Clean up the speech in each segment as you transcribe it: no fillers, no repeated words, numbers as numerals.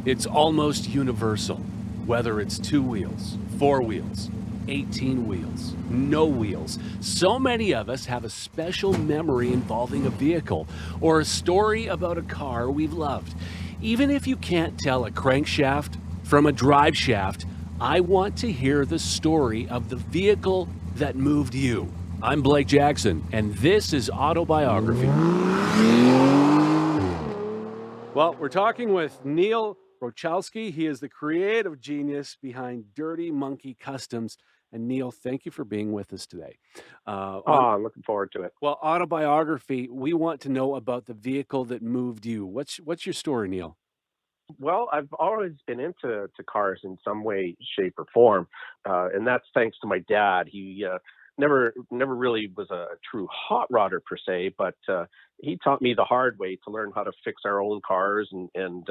It's almost universal, whether it's 2 wheels, 4 wheels, 18 wheels, no wheels. So many of us have a special memory involving a vehicle or a story about a car we've loved. Even if you can't tell a crankshaft from a drive shaft, I want to hear the story of the vehicle that moved you. I'm Blake Jackson, and this is Auto-Biography. Well, we're talking with Neil Grocholski. He is the creative genius behind Dirty Monkey Kustoms. And Neil, thank you for being with us today. I'm looking forward to it. Well, Autobiography, we want to know about the vehicle that moved you. What's your story, Neil? Well, I've always been into cars in some way, shape, or form, and that's thanks to my dad. He never really was a true hot rodder per se, but he taught me the hard way to learn how to fix our own cars and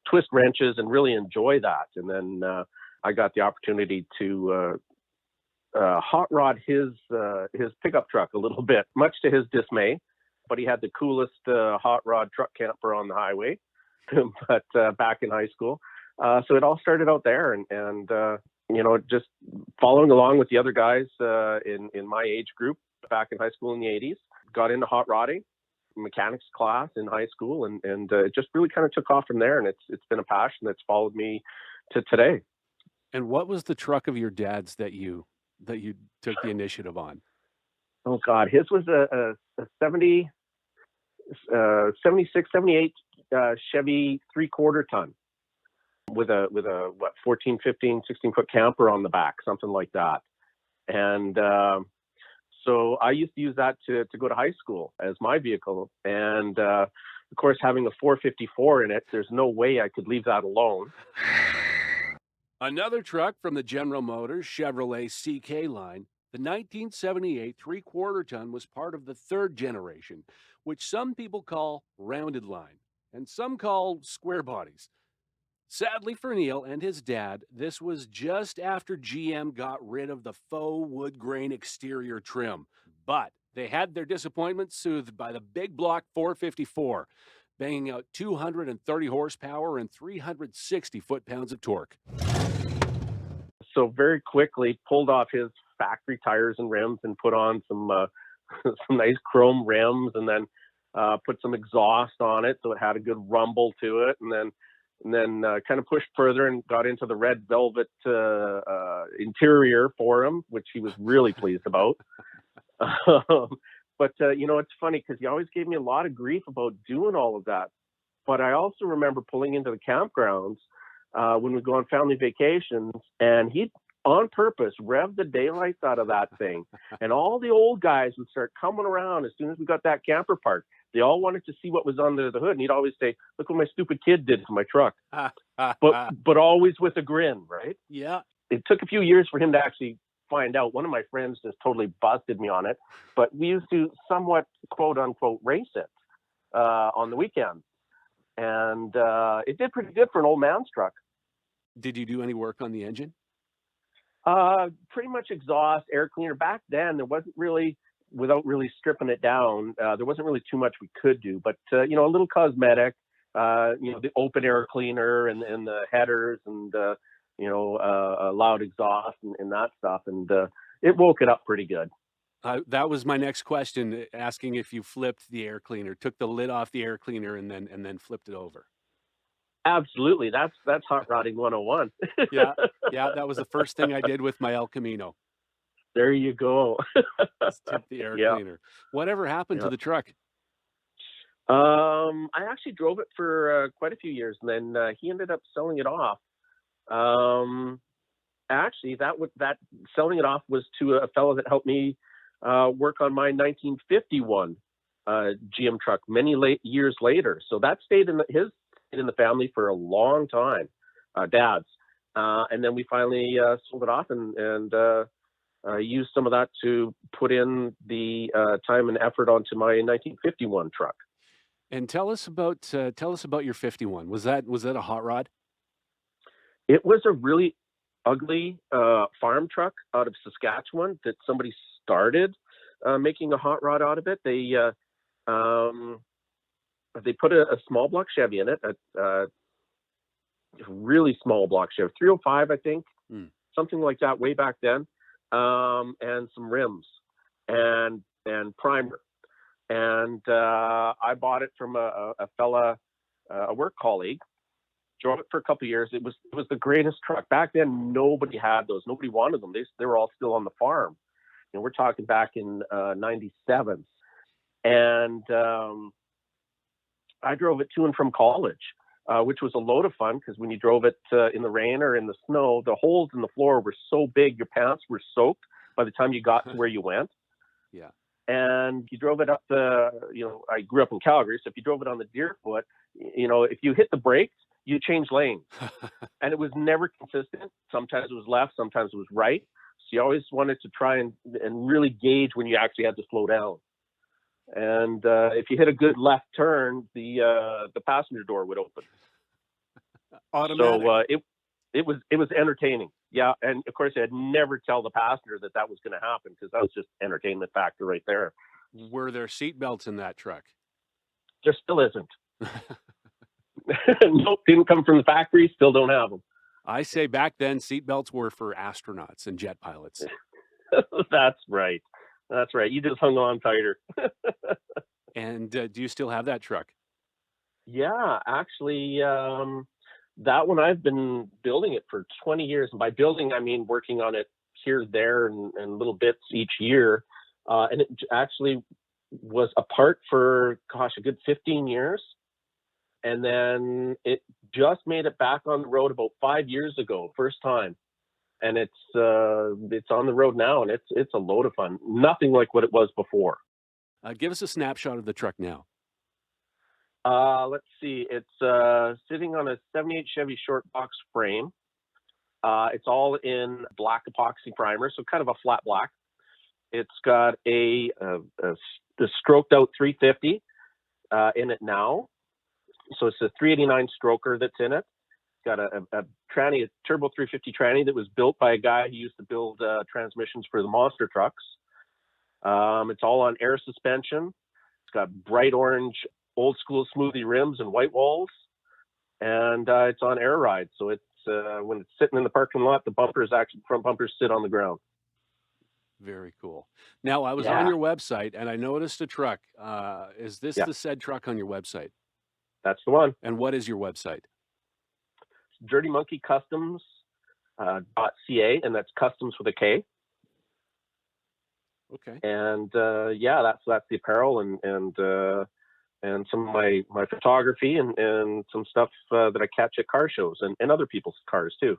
twist wrenches and really enjoy that. And then I got the opportunity to hot rod his pickup truck a little bit, much to his dismay. But he had the coolest hot rod truck camper on the highway. But back in high school, so it all started out there, and just following along with the other guys in my age group back in high school in the 80s. Got into hot rodding, mechanics class in high school, and it just really kind of took off from there, and it's been a passion that's followed me to today. And what was the truck of your dad's that you took the initiative on? Oh God, his was a 76, 78 Chevy 3/4 ton with a 14, 15, 16-foot camper on the back, something like that. And so I used to use that to go to high school as my vehicle. And of course, having a 454 in it, there's no way I could leave that alone. Another truck from the General Motors Chevrolet CK line, the 1978 3/4 ton was part of the third generation, which some people call rounded line and some call square bodies. Sadly for Neil and his dad, this was just after GM got rid of the faux wood grain exterior trim. But they had their disappointment soothed by the big block 454, banging out 230 horsepower and 360 foot-pounds of torque. So very quickly pulled off his factory tires and rims and put on some some nice chrome rims, and then put some exhaust on it so it had a good rumble to it, and then kind of pushed further and got into the red velvet interior for him, which he was really pleased about. But it's funny because he always gave me a lot of grief about doing all of that. But I also remember pulling into the campgrounds when we go on family vacations, and he'd on purpose rev the daylights out of that thing. And all the old guys would start coming around as soon as we got that camper parked. They all wanted to see what was under the hood, and he'd always say, "Look what my stupid kid did to my truck." but always with a grin, right? Yeah. It took a few years for him to actually find out. One of my friends just totally busted me on it, but we used to somewhat quote unquote race it on the weekends, and it did pretty good for an old man's truck. Did you do any work on the engine? Pretty much exhaust, air cleaner. Back then, there wasn't really, without really stripping it down, there wasn't really too much we could do. But a little cosmetic, the open air cleaner and the headers and a loud exhaust and that stuff, and it woke it up pretty good. That was my next question, asking if you flipped the air cleaner, took the lid off the air cleaner, and then flipped it over. Absolutely, that's hot rodding 101. Yeah, that was the first thing I did with my El Camino. There you go. Just tip the air cleaner. Whatever happened to the truck? I actually drove it for quite a few years, and then he ended up selling it off. Actually, that selling it off was to a fellow that helped me work on my 1951 GM truck many years later. So that stayed in the family for a long time, Dad's. And then we finally sold it off and used some of that to put in the time and effort onto my 1951 truck. And tell us about your 51. Was that a hot rod? It was a really ugly farm truck out of Saskatchewan that somebody started making a hot rod out of it. They put a small block Chevy in it, really small block Chevy, 305, I think, Mm. something like that way back then, and some rims and primer. And I bought it from a fella, a work colleague. Drove it for a couple of years. It was the greatest truck. Back then, nobody had those. Nobody wanted them. They were all still on the farm. We're talking back in '97, and I drove it to and from college, which was a load of fun because when you drove it in the rain or in the snow, the holes in the floor were so big, your pants were soaked by the time you got to where you went. Yeah. And you drove it up I grew up in Calgary, so if you drove it on the Deerfoot, if you hit the brakes, you change lanes. And it was never consistent. Sometimes it was left, sometimes it was right. So you always wanted to try and really gauge when you actually had to slow down. And if you hit a good left turn, the passenger door would open. Automatic. So it was entertaining. Yeah, and of course I'd never tell the passenger that was going to happen because that was just entertainment factor right there. Were there seat belts in that truck? There still isn't. Nope, didn't come from the factory. Still don't have them. I say back then seat belts were for astronauts and jet pilots. That's right. That's right. You just hung on tighter. And do you still have that truck? Yeah, actually, that one I've been building it for 20 years. And by building, I mean working on it here, there, and little bits each year. And it actually was apart for, a good 15 years. And then it just made it back on the road about 5 years ago, first time. And it's on the road now, and it's a load of fun. Nothing like what it was before. Give us a snapshot of the truck now. Let's see. It's sitting on a 78 Chevy short box frame. It's all in black epoxy primer, so kind of a flat black. It's got the stroked out 350 in it now. So it's a 389 stroker that's in it. It's got a tranny, a turbo 350 tranny that was built by a guy who used to build transmissions for the monster trucks. It's all on air suspension. It's got bright orange, old school smoothie rims and white walls, and it's on air ride. So it's when it's sitting in the parking lot, the front bumpers sit on the ground. Very cool. Now, I was on your website and I noticed a truck. Is this the said truck on your website? That's the one. And what is your website? Dirty Monkey Kustoms .ca, and that's customs with a K. Okay. And that's the apparel and some of my photography and some stuff that I catch at car shows and other people's cars too.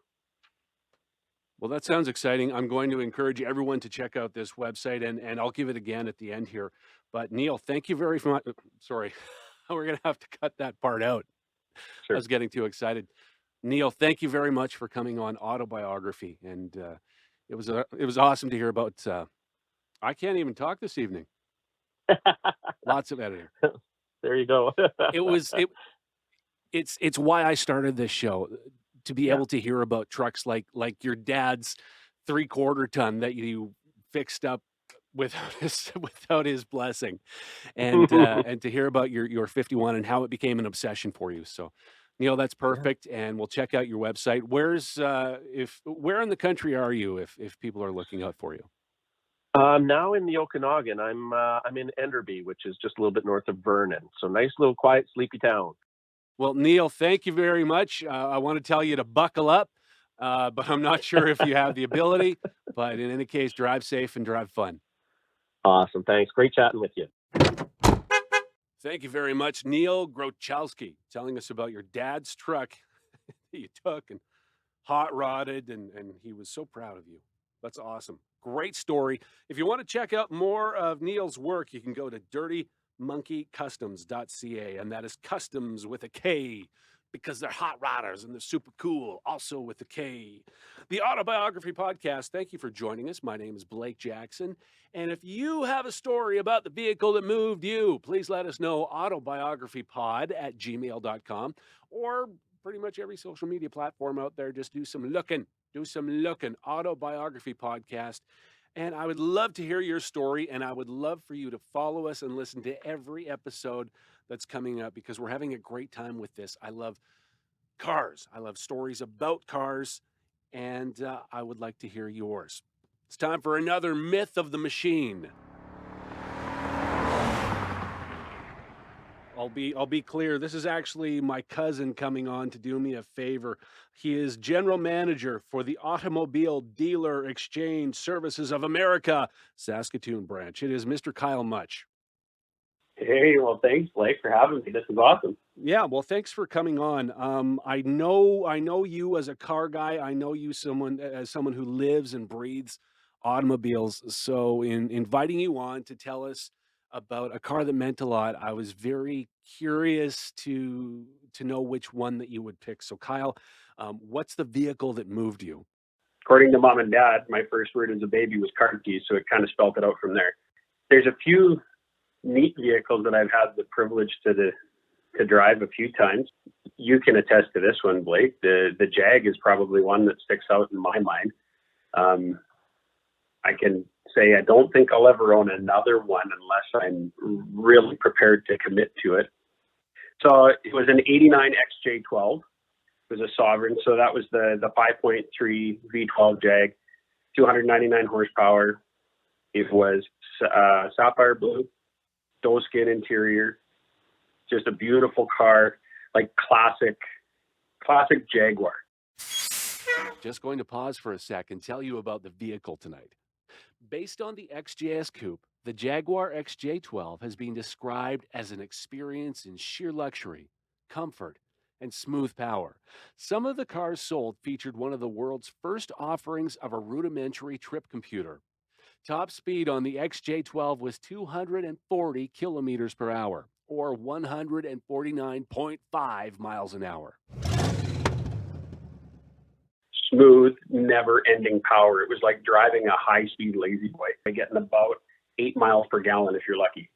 Well, that sounds exciting. I'm going to encourage everyone to check out this website, and I'll give it again at the end here. But Neil, thank you very much. Sorry, we're going to have to cut that part out. Sure. I was getting too excited. Neil, thank you very much for coming on Auto-Biography, and it was awesome to hear about. I can't even talk this evening. Lots of editing. There you go. It's why I started this show, to be able to hear about trucks like your dad's 3/4 ton that you fixed up without his blessing, and to hear about your 51 and how it became an obsession for you. So, Neil, that's perfect, and we'll check out your website. Where in the country are you if people are looking out for you? I'm now in the Okanagan. I'm in Enderby, which is just a little bit north of Vernon. So nice little quiet, sleepy town. Well, Neil, thank you very much. I want to tell you to buckle up, but I'm not sure if you have the ability. But in any case, drive safe and drive fun. Awesome. Thanks. Great chatting with you. Thank you very much, Neil Grocholsky, telling us about your dad's truck that you took and hot rodded, and he was so proud of you. That's awesome. Great story. If you want to check out more of Neil's work, you can go to dirtymonkeykustoms.ca, and that is customs with a K, because they're hot rodders and they're super cool, also with a K. The Auto-Biography Podcast, thank you for joining us. My name is Blake Jackson, and if you have a story about the vehicle that moved you, please let us know, autobiographypod@gmail.com, or pretty much every social media platform out there. Just do some looking. Auto-Biography Podcast. And I would love to hear your story, and I would love for you to follow us and listen to every episode that's coming up, because we're having a great time with this. I love cars. I love stories about cars, and I would like to hear yours. It's time for another Myth of the Machine. I'll be clear. This is actually my cousin coming on to do me a favor. He is general manager for the Automobile Dealer Exchange Services of America, Saskatoon branch. It is Mr. Kyle Mutch. Hey, well, thanks, Blake, for having me. This is awesome. Yeah, well, thanks for coming on. I know you as a car guy. I know you as someone who lives and breathes automobiles. So, in inviting you on to tell us about a car that meant a lot, I was very curious to know which one that you would pick. So, Kyle, what's the vehicle that moved you? According to mom and dad, my first word as a baby was car keys, so it kind of spelled it out from there. There's a few neat vehicles that I've had the privilege to drive a few times. You can attest to this one, Blake. The Jag is probably one that sticks out in my mind. I can say I don't think I'll ever own another one unless I'm really prepared to commit to it. So it was an 89 XJ12. It was a Sovereign. So that was the 5.3 V12 Jag, 299 horsepower. It was sapphire blue, doe skin interior, just a beautiful car, like classic Jaguar. Just going to pause for a sec and tell you about the vehicle tonight. Based on the XJS Coupe, the Jaguar XJ12 has been described as an experience in sheer luxury, comfort, and smooth power. Some of the cars sold featured one of the world's first offerings of a rudimentary trip computer. Top speed on the XJ12 was 240 kilometers per hour, or 149.5 miles an hour. Smooth, never-ending power. It was like driving a high-speed lazy boy, getting about 8 miles per gallon if you're lucky.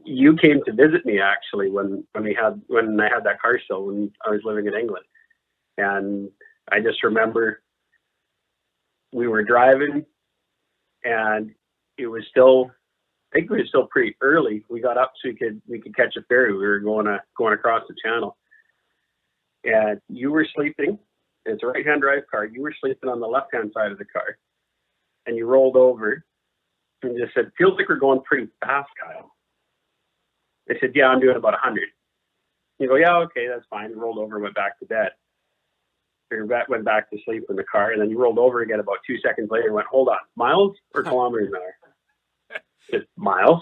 You came to visit me actually when I had that car show when I was living in England, and I just remember we were driving, and it was still pretty early. We got up so we could catch a ferry. We were going across the channel. And you were sleeping. It's a right-hand drive car. You were sleeping on the left-hand side of the car. And you rolled over and just said, "Feels like we're going pretty fast, Kyle." I said, "Yeah, I'm doing about 100. You go, "Yeah, okay, that's fine." You rolled over and went back to bed. You went back to sleep in the car. And then you rolled over again about 2 seconds later and went, "Hold on, miles or kilometers an hour?" It's miles.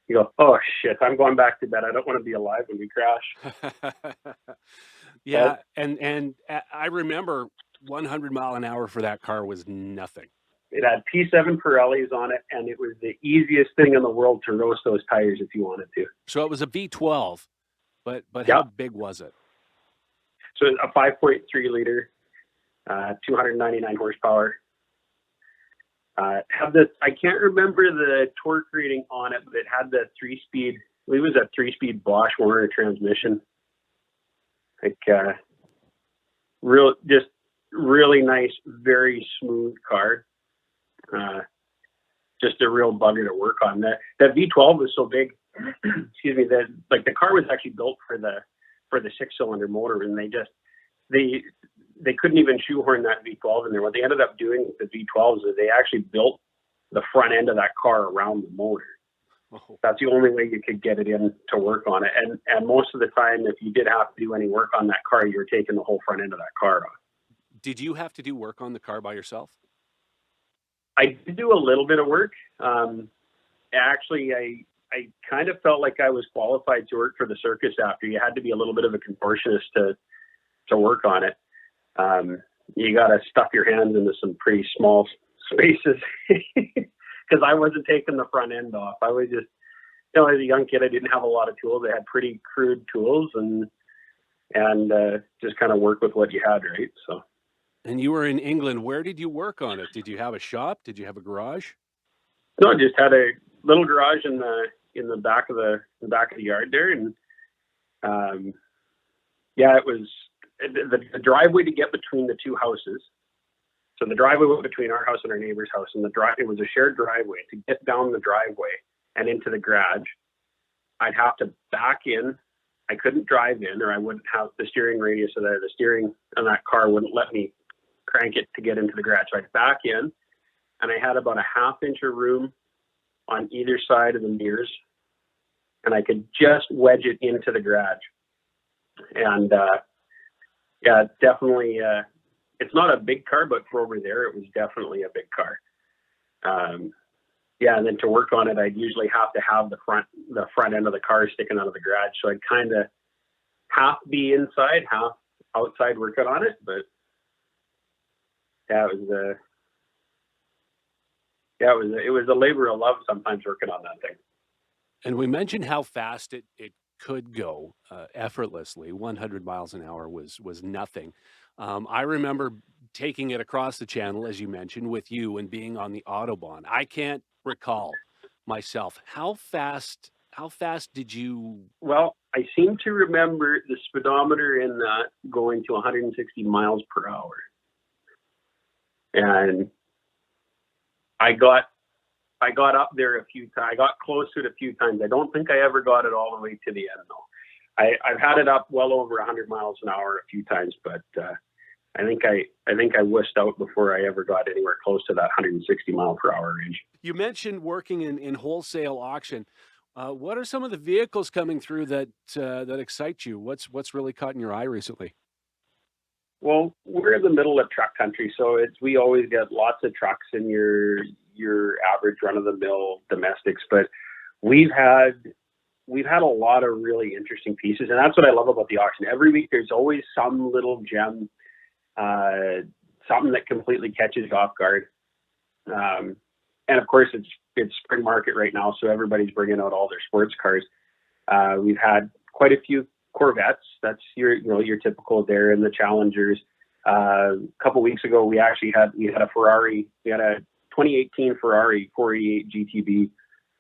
You go, "Oh, shit, I'm going back to bed. I don't want to be alive when we crash." Yeah, and I remember 100 mile an hour for that car was nothing. It had P7 Pirellis on it, and it was the easiest thing in the world to roast those tires if you wanted to. So it was a V12, but Yeah. How big was it? So a 5.3 liter, 299 horsepower. I can't remember the torque rating on it, but it had the 3-speed. It was a 3-speed Bosch Warner transmission. Like really nice, very smooth car. Just a real bugger to work on. That V12 was so big. Excuse me. The car was actually built for the 6-cylinder motor, and they couldn't even shoehorn that V12 in there. What they ended up doing with the V12s is they actually built the front end of that car around the motor. Oh. That's the only way you could get it in to work on it. And most of the time, if you did have to do any work on that car, you were taking the whole front end of that car off. Did you have to do work on the car by yourself? I did do a little bit of work. Actually, I kind of felt like I was qualified to work for the circus after. You had to be a little bit of a contortionist to work on it. You got to stuff your hands into some pretty small spaces because I wasn't taking the front end off. I was just, as a young kid, I didn't have a lot of tools. I had pretty crude tools and just kind of work with what you had, right? So. And you were in England. Where did you work on it? Did you have a shop? Did you have a garage? No, I just had a little garage in the back of the yard there, and it was the driveway to get between the two houses. So the driveway went between our house and our neighbor's house, and it was a shared driveway to get down the driveway and into the garage. I'd have to back in. I couldn't drive in, or I wouldn't have the steering radius of the steering on that car wouldn't let me crank it to get into the garage. So I'd back in, and I had about a half-inch of room on either side of the mirrors, and I could just wedge it into the garage. And yeah, definitely. It's not a big car, but for over there, it was definitely a big car. Yeah, and then to work on it, I'd usually have to have the front end of the car sticking out of the garage. So I'd kind of half be inside, half outside working on it. But yeah, it was a labor of love sometimes working on that thing. And we mentioned how fast it could go effortlessly. 100 miles an hour was nothing. I remember taking it across the channel, as you mentioned, with you and being on the Autobahn. I can't recall myself. How fast did you? Well, I seem to remember the speedometer in that going to 160 miles per hour. And I got up there a few times. I got close to it a few times. I don't think I ever got it all the way to the end, though. I've had it up well over 100 miles an hour a few times, but I think I wussed out before I ever got anywhere close to that 160 mile per hour range. You mentioned working in wholesale auction. What are some of the vehicles coming through that excite you? What's really caught in your eye recently? Well, we're in the middle of truck country, so we always get lots of trucks in your average run-of-the-mill domestics, but we've had a lot of really interesting pieces, and that's what I love about the auction. Every week there's always some little gem, something that completely catches you off guard. And of course it's spring market right now, so everybody's bringing out all their sports cars. We've had quite a few Corvettes. That's your typical there, and the Challengers. A couple weeks ago, we had a Ferrari. We had a 2018 Ferrari 488 GTB,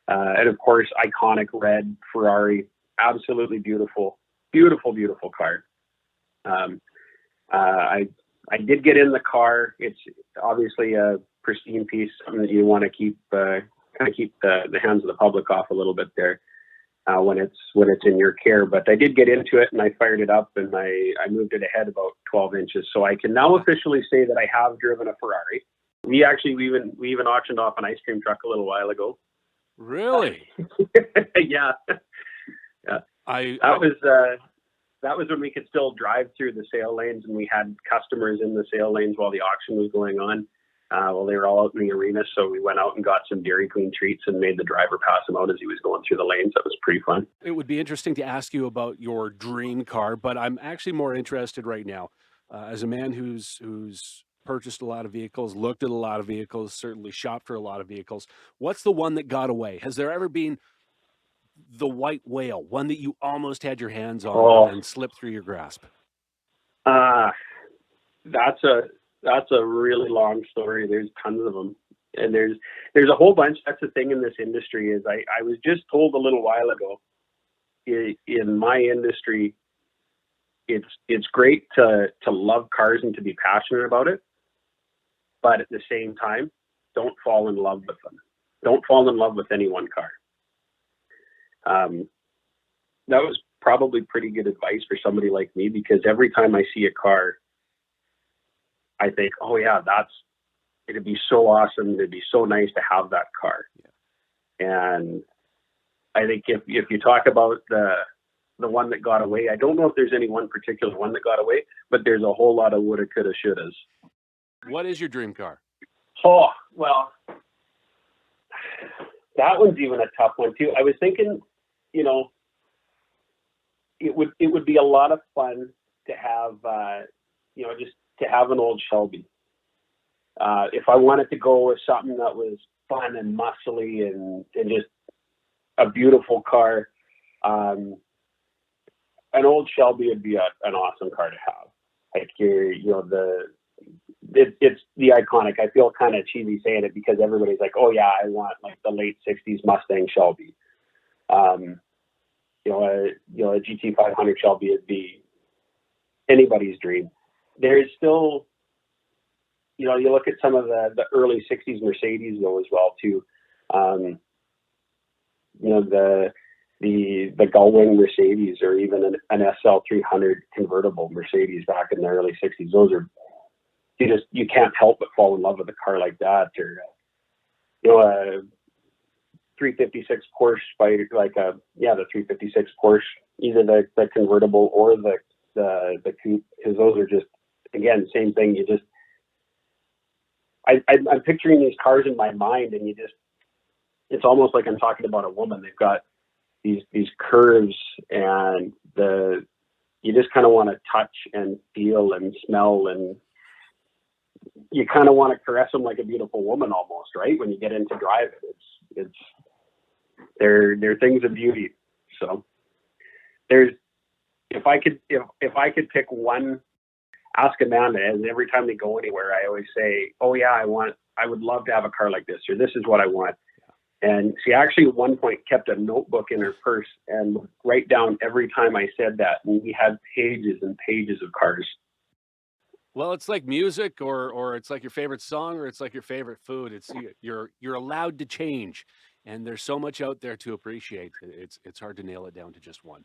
and of course, iconic red Ferrari. Absolutely beautiful car. I did get in the car. It's obviously a pristine piece, something that you want to keep the hands of the public off a little bit there. When it's in your care, but I did get into it and I fired it up and I moved it ahead about 12 inches. So I can now officially say that I have driven a Ferrari. We even auctioned off an ice cream truck a little while ago. Really? Yeah. That was when we could still drive through the sale lanes and we had customers in the sale lanes while the auction was going on. Well, they were all out in the arena, so we went out and got some Dairy Queen treats and made the driver pass them out as he was going through the lanes. That was pretty fun. It would be interesting to ask you about your dream car, but I'm actually more interested right now, as a man who's purchased a lot of vehicles, looked at a lot of vehicles, certainly shopped for a lot of vehicles. What's the one that got away? Has there ever been the white whale, one that you almost had your hands on and slipped through your grasp? That's a really long story. There's tons of them. And there's a whole bunch. That's the thing in this industry is I was just told a little while ago, in my industry, it's great to love cars and to be passionate about it. But at the same time, don't fall in love with them. Don't fall in love with any one car. That was probably pretty good advice for somebody like me, because every time I see a car, I think, oh yeah, it'd be so awesome. It'd be so nice to have that car. Yeah. And I think if you talk about the one that got away, I don't know if there's any one particular one that got away, but there's a whole lot of woulda, coulda, shouldas. What is your dream car? Oh, well, that one's even a tough one too. I was thinking, it would be a lot of fun to have, just to have an old Shelby. If I wanted to go with something that was fun and muscly and just a beautiful car, an old Shelby would be an awesome car to have. Like it's the iconic. I feel kind of cheesy saying it because everybody's like, oh yeah, I want like the late 60s Mustang Shelby. A GT500 Shelby would be anybody's dream. There's still, you look at some of the early 60s Mercedes though as well too. the Gullwing Mercedes, or even an SL300 convertible Mercedes back in the early 60s. Those are, you can't help but fall in love with a car like that. Or, a 356 Porsche the 356 Porsche, either the convertible or the coupe, because those are just, again, same thing. I'm picturing these cars in my mind, and it's almost like I'm talking about a woman. They've got these curves, and you just kind of want to touch and feel and smell, and you kind of want to caress them like a beautiful woman almost, right? When you get into driving, they're things of beauty. So if I could pick one, ask Amanda, and every time they go anywhere, I always say, oh yeah, I would love to have a car like this, or this is what I want. And she actually at one point kept a notebook in her purse and would write down every time I said that. And we had pages and pages of cars. Well, it's like music, or it's like your favorite song, or it's like your favorite food. It's you're allowed to change, and there's so much out there to appreciate. It's hard to nail it down to just one.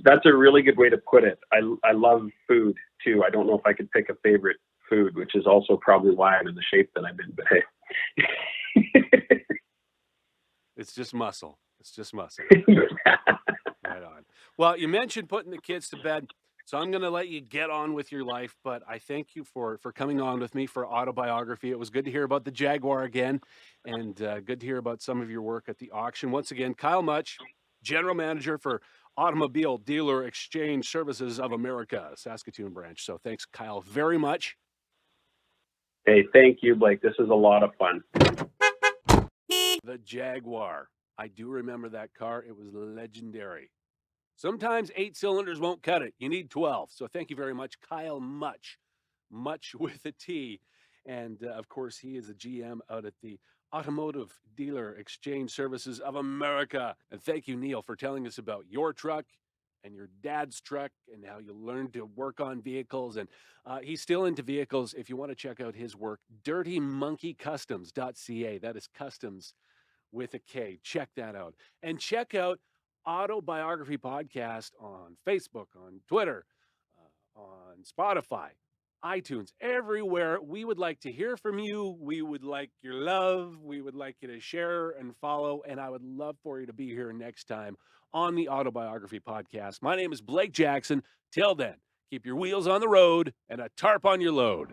That's a really good way to put it. I love food too. I don't know if I could pick a favorite food, which is also probably why I'm in the shape that I'm in. But hey. It's just muscle. It's just muscle. Yeah. Right on. Well, you mentioned putting the kids to bed, so I'm going to let you get on with your life, but I thank you for coming on with me for Autobiography. It was good to hear about the Jaguar again, and good to hear about some of your work at the auction. Once again, Kyle Mutch, General Manager for Automobile Dealer Exchange Services of America, Saskatoon branch. So thanks, Kyle, very much. Hey, thank you, Blake. This is a lot of fun. The Jaguar. I do remember that car. It was legendary. Sometimes 8 cylinders won't cut it. You need 12. So thank you very much, Kyle Mutch. Mutch with a T. And, of course, he is a GM out at the Automotive Dealer Exchange Services of America. And thank you, Neil, for telling us about your truck and your dad's truck and how you learned to work on vehicles. And he's still into vehicles. If you want to check out his work, dirtymonkeykustoms.ca. That is customs with a K. Check that out. And check out Auto-Biography Podcast on Facebook, on Twitter, on Spotify, iTunes, everywhere. We would like to hear from you. We would like your love. We would like you to share and follow. And I would love for you to be here next time on the Auto-Biography Podcast. My name is Blake Jackson. Till then, keep your wheels on the road and a tarp on your load.